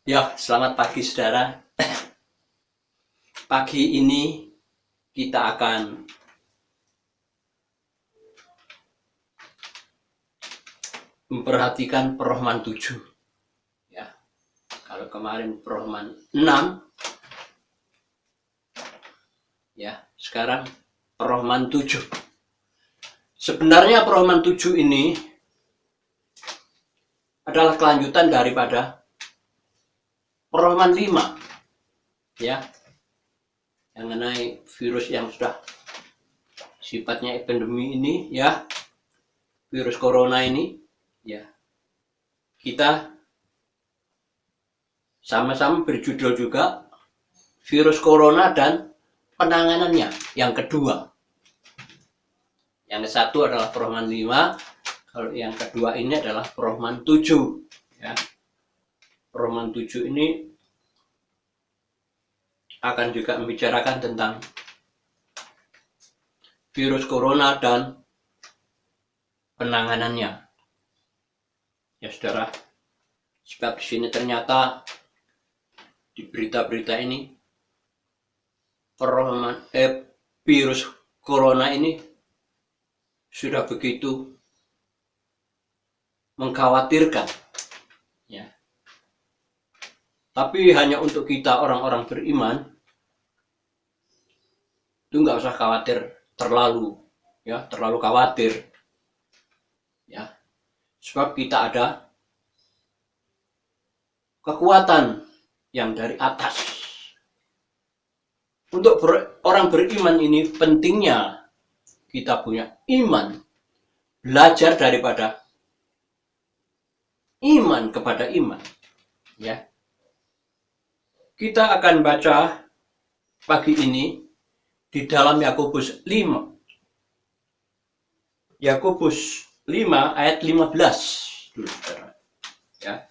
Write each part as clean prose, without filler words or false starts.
Ya, selamat pagi saudara. Pagi ini kita akan memperhatikan Perohman 7. Ya, kalau kemarin Perohman 6, ya, sekarang Perohman 7. Sebenarnya Perohman 7 ini adalah kelanjutan daripada Perohman 5. Ya, yang mengenai virus yang sudah sifatnya epidemi ini, ya, virus corona ini, ya, kita sama-sama berjudul juga virus corona dan penanganannya yang kedua. Yang satu adalah Perohman 5, kalau yang kedua ini adalah Perohman 7. Ya. Perohman 7 ini akan juga membicarakan tentang virus corona dan penanganannya. Ya saudara, sebab di sini ternyata di berita-berita ini virus corona ini sudah begitu mengkhawatirkan. Ya. Tapi hanya untuk kita orang-orang beriman itu nggak usah khawatir terlalu khawatir. Ya. Sebab kita ada kekuatan yang dari atas. Untuk orang beriman ini pentingnya kita punya iman, belajar daripada iman kepada iman. Ya. Kita akan baca pagi ini di dalam Yakobus 5. Yakobus 5 ayat 15 dulu, saudara. Ya.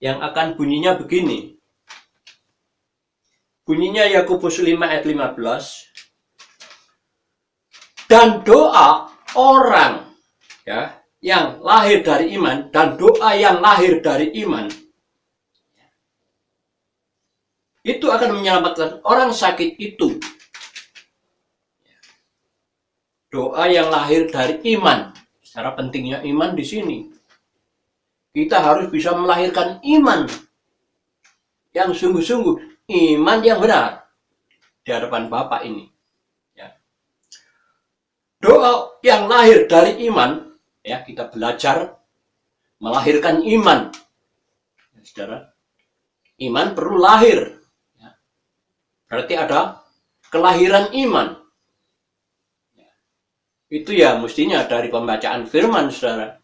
Yang akan bunyinya begini. Bunyinya Yakobus 5 ayat 15. Dan doa orang, ya, yang lahir dari iman, dan doa yang lahir dari iman itu akan menyelamatkan orang sakit itu. Doa yang lahir dari iman. Secara pentingnya iman di sini. Kita harus bisa melahirkan iman yang sungguh-sungguh, iman yang benar di hadapan Bapa ini. Ya. Doa yang lahir dari iman, ya, kita belajar melahirkan iman. Ya, saudara, iman perlu lahir. Berarti ada kelahiran iman. Itu ya mestinya dari pembacaan firman, saudara.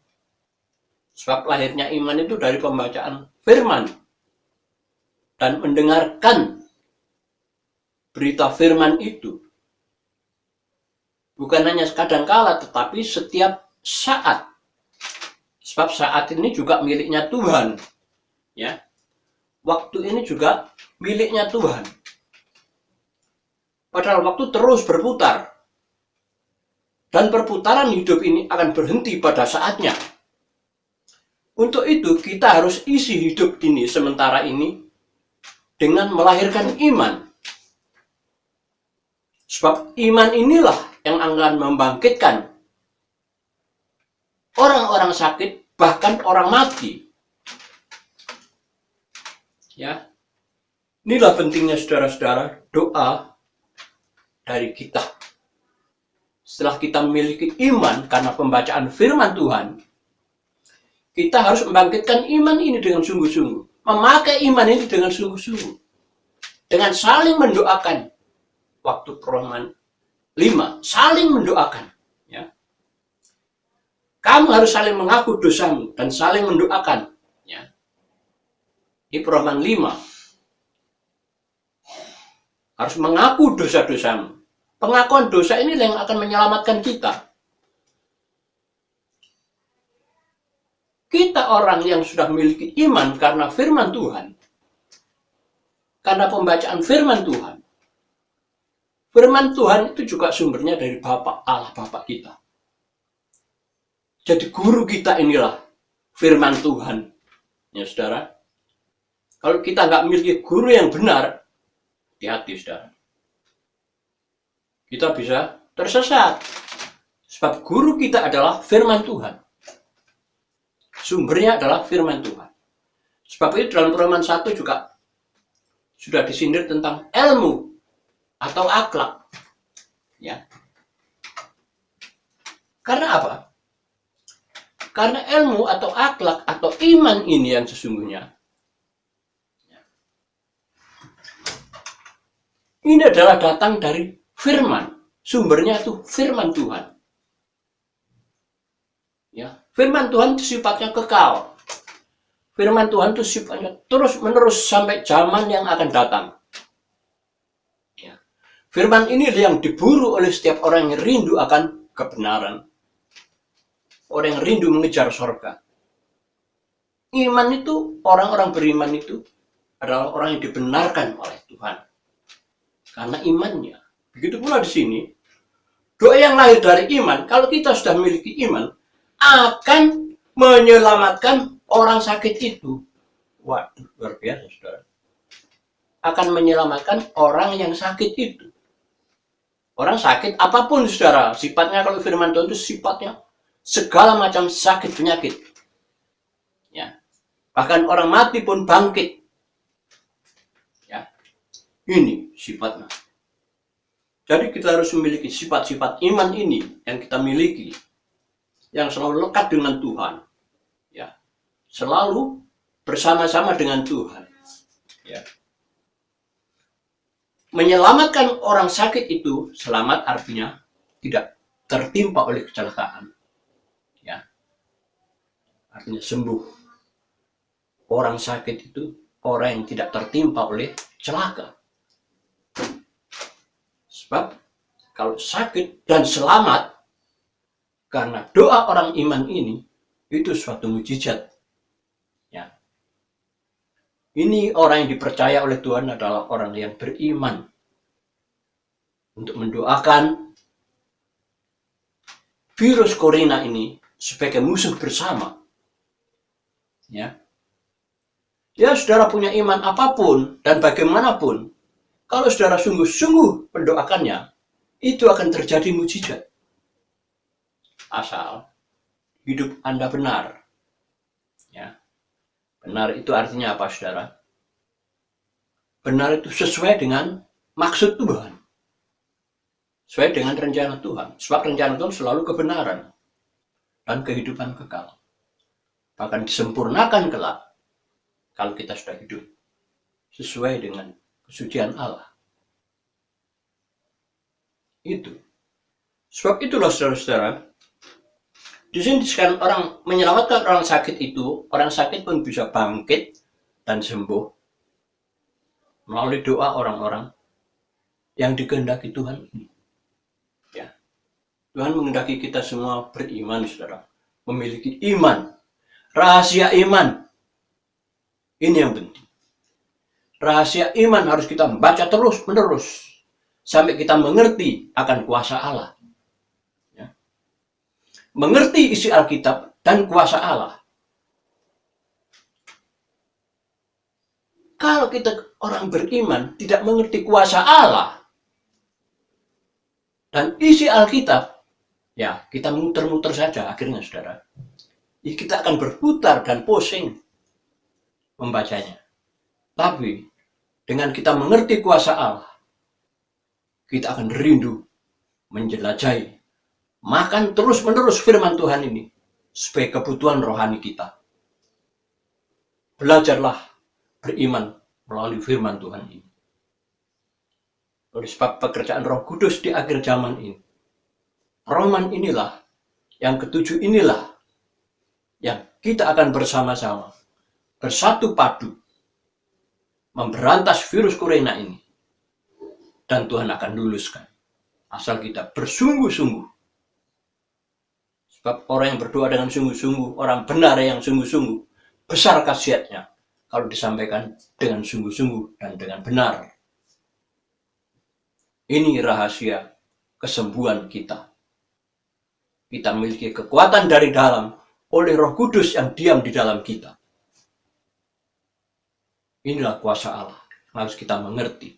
Sebab lahirnya iman itu dari pembacaan firman. Dan mendengarkan berita firman itu. Bukan hanya kadang-kala, tetapi setiap saat. Sebab saat ini juga miliknya Tuhan. Ya. Waktu ini juga miliknya Tuhan. Padahal waktu terus berputar. Dan perputaran hidup ini akan berhenti pada saatnya. Untuk itu kita harus isi hidup ini sementara ini dengan melahirkan iman. Sebab iman inilah yang akan membangkitkan orang-orang sakit, bahkan orang mati. Ya. Inilah pentingnya saudara-saudara, doa dari kita. Setelah kita memiliki iman karena pembacaan firman Tuhan, kita harus membangkitkan iman ini dengan sungguh-sungguh. Memakai iman ini dengan sungguh-sungguh. Dengan saling mendoakan. Waktu Perohman 5, saling mendoakan. Ya. Kamu harus saling mengaku dosamu dan saling mendoakan. Ya. Di Perohman 5. Harus mengaku dosa-dosamu. Pengakuan dosa ini yang akan menyelamatkan kita. Kita orang yang sudah memiliki iman karena firman Tuhan. Karena pembacaan firman Tuhan. Firman Tuhan itu juga sumbernya dari Bapa Allah, Bapa kita. Jadi guru kita inilah firman Tuhan. Ya saudara. Kalau kita nggak memiliki guru yang benar, hati-hati saudara. Kita bisa tersesat. Sebab guru kita adalah firman Tuhan. Sumbernya adalah firman Tuhan. Sebab itu dalam Roma 1 juga sudah disindir tentang ilmu atau akhlak. Ya. Karena apa? Karena ilmu atau akhlak atau iman ini yang sesungguhnya, ini adalah datang dari firman. Sumbernya itu firman Tuhan. Ya, firman Tuhan itu sifatnya kekal. Firman Tuhan itu sifatnya terus menerus sampai zaman yang akan datang. Ya. Firman ini yang diburu oleh setiap orang yang rindu akan kebenaran. Orang yang rindu mengejar surga. Iman itu, orang-orang beriman itu adalah orang yang dibenarkan oleh Tuhan. Karena imannya. Begitu pula di sini, doa yang lahir dari iman, kalau kita sudah memiliki iman, akan menyelamatkan orang sakit itu. Waduh, luar biasa, saudara. Akan menyelamatkan orang yang sakit itu. Orang sakit apapun, saudara. Sifatnya, kalau firman Tuhan itu sifatnya segala macam sakit penyakit. Ya. Bahkan orang mati pun bangkit. Ya. Ini sifatnya. Jadi kita harus memiliki sifat-sifat iman ini yang kita miliki. Yang selalu lekat dengan Tuhan. Ya. Selalu bersama-sama dengan Tuhan. Ya. Menyelamatkan orang sakit itu, selamat artinya tidak tertimpa oleh kecelakaan. Ya. Artinya sembuh. Orang sakit itu orang yang tidak tertimpa oleh celaka. Sebab kalau sakit dan selamat karena doa orang iman ini, itu suatu mujizat. Ya. Ini orang yang dipercaya oleh Tuhan adalah orang yang beriman. Untuk mendoakan virus corona ini sebagai musuh bersama. Ya. Ya, saudara punya iman apapun dan bagaimanapun, kalau saudara sungguh-sungguh mendoakannya, itu akan terjadi mujizat. Asal hidup Anda benar. Ya. Benar itu artinya apa, saudara? Benar itu sesuai dengan maksud Tuhan. Sesuai dengan rencana Tuhan. Sebab rencana Tuhan selalu kebenaran dan kehidupan kekal. Bahkan disempurnakan kelak kalau kita sudah hidup sesuai dengan kesucian Allah. Itu. Sebab itulah saudara-saudara, di sini sekarang orang menyelamatkan orang sakit itu, orang sakit pun bisa bangkit dan sembuh melalui doa orang-orang yang dikehendaki Tuhan ini. Ya. Tuhan menghendaki kita semua beriman, saudara, memiliki iman, rahasia iman. Ini yang penting. Rahasia iman harus kita baca terus-menerus sampai kita mengerti akan kuasa Allah. Ya. Mengerti isi Alkitab dan kuasa Allah. Kalau kita orang beriman tidak mengerti kuasa Allah dan isi Alkitab, ya kita muter-muter saja akhirnya, saudara. Ya, kita akan berputar dan pusing membacanya. Tapi dengan kita mengerti kuasa Allah, kita akan rindu menjelajahi, makan terus-menerus firman Tuhan ini sebagai kebutuhan rohani kita. Belajarlah beriman melalui firman Tuhan ini. Oleh sebab pekerjaan Roh Kudus di akhir zaman ini, Roman inilah, yang ketujuh inilah, yang kita akan bersama-sama bersatu padu memberantas virus corona ini, dan Tuhan akan luluskan asal kita bersungguh-sungguh. Sebab orang yang berdoa dengan sungguh-sungguh, orang benar yang sungguh-sungguh, besar khasiatnya kalau disampaikan dengan sungguh-sungguh dan dengan benar. Ini rahasia kesembuhan kita. Kita memiliki kekuatan dari dalam oleh Roh Kudus yang diam di dalam kita. Inilah kuasa Allah. Harus kita mengerti.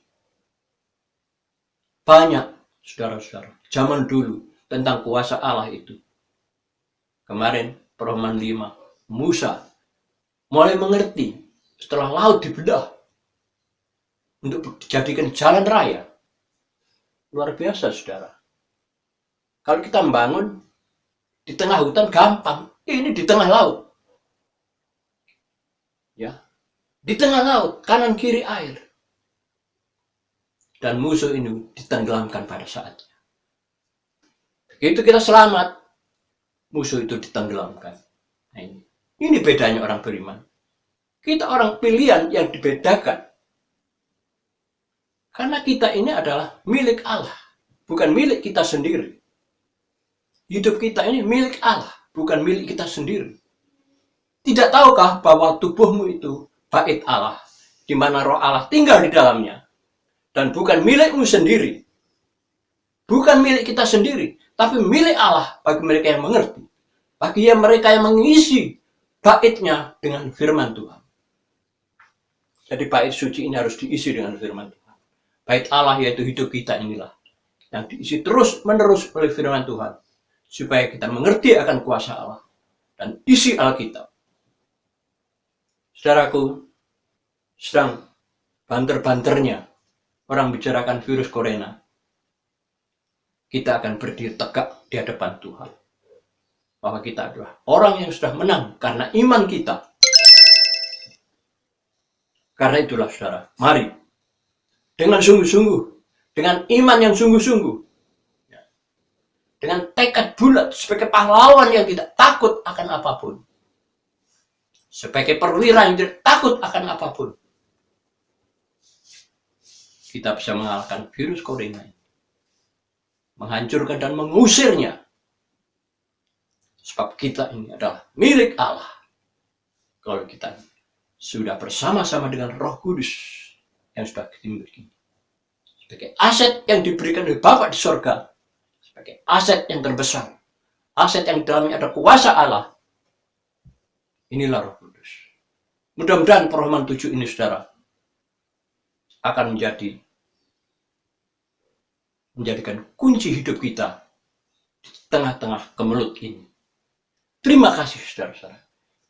Banyak, saudara-saudara, zaman dulu tentang kuasa Allah itu. Kemarin, Perumpamaan 5, Musa mulai mengerti setelah laut dibelah untuk dijadikan jalan raya. Luar biasa, saudara. Kalau kita membangun di tengah hutan gampang, ini di tengah laut. Ya, di tengah laut, kanan kiri air. Dan musuh ini ditenggelamkan pada saatnya. Begitu kita selamat, musuh itu ditenggelamkan. Nah, ini bedanya orang beriman. Kita orang pilihan yang dibedakan. Karena kita ini adalah milik Allah, bukan milik kita sendiri. Hidup kita ini milik Allah, bukan milik kita sendiri. Tidak tahukah bahwa tubuhmu itu bait Allah, di mana roh Allah tinggal di dalamnya, dan bukan milikmu sendiri. Bukan milik kita sendiri, tapi milik Allah bagi mereka yang mengerti. Bagi mereka yang mengisi baitnya dengan firman Tuhan. Jadi bait suci ini harus diisi dengan firman Tuhan. Bait Allah yaitu hidup kita inilah yang diisi terus menerus oleh firman Tuhan. Supaya kita mengerti akan kuasa Allah dan isi Alkitab. Saudaraku, sedang banter-banternya orang bicarakan virus corona. Kita akan berdiri tegak di hadapan Tuhan. Bahwa kita adalah orang yang sudah menang karena iman kita. Karena itulah saudara, mari dengan sungguh-sungguh, dengan iman yang sungguh-sungguh, dengan tekad bulat sebagai pahlawan yang tidak takut akan apapun. Sebagai perwira yang tidak takut akan apapun. Kita bisa mengalahkan virus corona. Menghancurkan dan mengusirnya. Sebab kita ini adalah milik Allah. Kalau kita sudah bersama-sama dengan Roh Kudus yang sudah kita miliki. Sebagai aset yang diberikan oleh Bapa di surga. Sebagai aset yang terbesar. Aset yang dalamnya ada kuasa Allah. Inilah Roh Kudus. Mudah-mudahan Perumpamaan 7 ini, saudara, akan menjadikan kunci hidup kita di tengah-tengah kemelut ini. Terima kasih, saudara-saudara.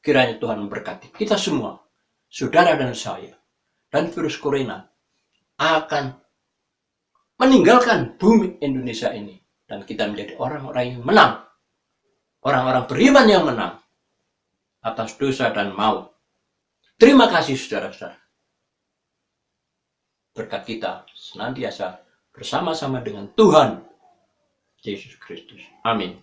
Kiranya Tuhan memberkati kita semua, saudara dan saya, dan virus corona akan meninggalkan bumi Indonesia ini. Dan kita menjadi orang-orang yang menang. Orang-orang beriman yang menang. Atas dosa dan maut. Terima kasih saudara-saudara. Berkat kita senantiasa bersama-sama dengan Tuhan Yesus Kristus. Amin.